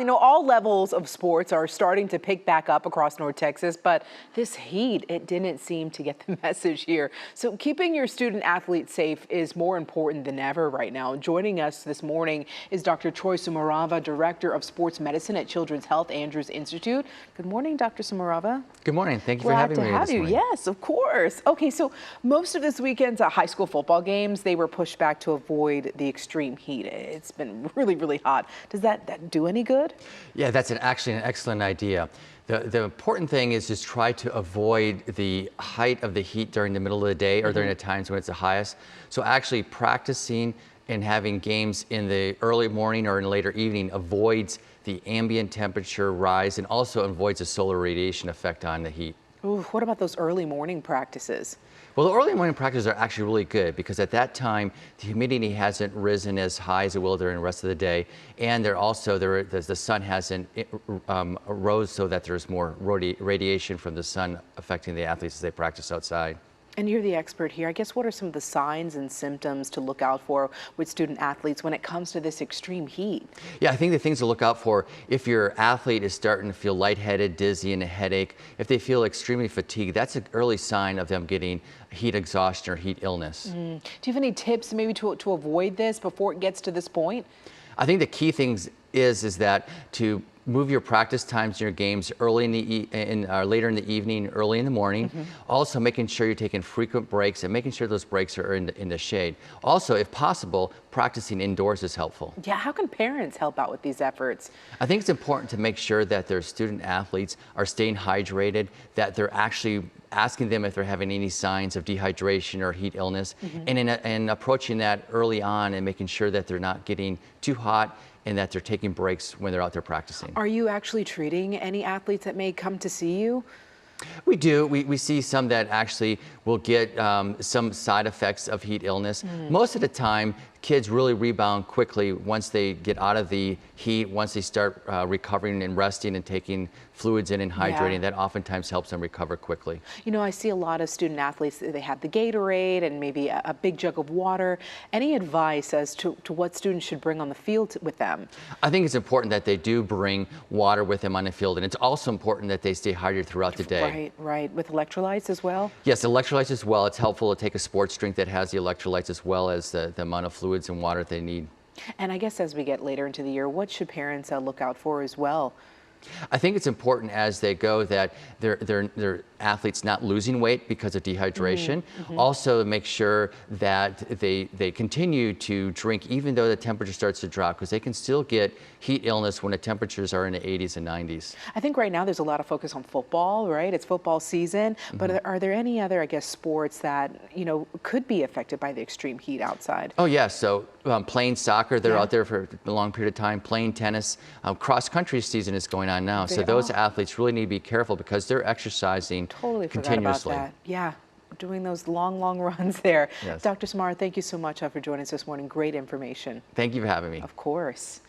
You know, all levels of sports are starting to pick back up across North Texas, but this heat, it didn't seem to get the message here. So keeping your student athletes safe is more important than ever right now. Joining us this morning is Dr. Troy Smurawa, Director of Sports Medicine at Children's Health Andrews Institute. Good morning, Dr. Smurawa. Good morning. Thank you for having me this morning. Yes, of course. Okay, so most of this weekend's high school football games, they were pushed back to avoid the extreme heat. It's been really, really hot. Does that do any good? Yeah, that's actually an excellent idea. The important thing is just try to avoid the height of the heat during the middle of the day or during the times when it's the highest. So actually practicing and having games in the early morning or in later evening avoids the ambient temperature rise and also avoids the solar radiation effect on the heat. Ooh, what about those early morning practices? Well, the early morning practices are actually really good because at that time the humidity hasn't risen as high as it will during the rest of the day, and the sun hasn't rose so that there's more radiation from the sun affecting the athletes as they practice outside. And you're the expert here. I guess what are some of the signs and symptoms to look out for with student athletes when it comes to this extreme heat? Yeah, I think the things to look out for, if your athlete is starting to feel lightheaded, dizzy, and a headache, if they feel extremely fatigued, that's an early sign of them getting heat exhaustion or heat illness. Do you have any tips maybe to avoid this before it gets to this point? I think the key things is that to move your practice times in your games early later in the evening, early in the morning. Also making sure you're taking frequent breaks and making sure those breaks are in the shade. Also, if possible, practicing indoors is helpful. Yeah, how can parents help out with these efforts? I think it's important to make sure that their student athletes are staying hydrated, that they're actually asking them if they're having any signs of dehydration or heat illness, and approaching that early on and making sure that they're not getting too hot and that they're taking breaks when they're out there practicing. Are you actually treating any athletes that may come to see you? We do. We see some that actually will get some side effects of heat illness. Most of the time, kids really rebound quickly once they get out of the heat, once they start recovering and resting and taking fluids in and hydrating. That oftentimes helps them recover quickly. You know, I see a lot of student athletes, they have the Gatorade and maybe a big jug of water. Any advice as to what students should bring on the field with them? I think it's important that they do bring water with them on the field, and it's also important that they stay hydrated throughout the day. Right. With electrolytes as well? Yes, electrolytes as well. It's helpful to take a sports drink that has the electrolytes as well as the amount of fluids and water they need. And I guess as we get later into the year, what should parents look out for as well? I think it's important as they go that their athletes not losing weight because of dehydration. Also make sure that they continue to drink even though the temperature starts to drop, because they can still get heat illness when the temperatures are in the 80s and 90s. I think right now there's a lot of focus on football, right? It's football season, but are there any other, I guess, sports that, you know, could be affected by the extreme heat outside? Oh yeah, so playing soccer, they're out there for a long period of time, playing tennis. Cross-country season is going on now, so those athletes really need to be careful because they're exercising continuously. Forgot about that. Yeah, doing those long runs there. Yes. Dr. Smurawa, thank you so much for joining us this morning. Great information. Thank you for having me. Of course.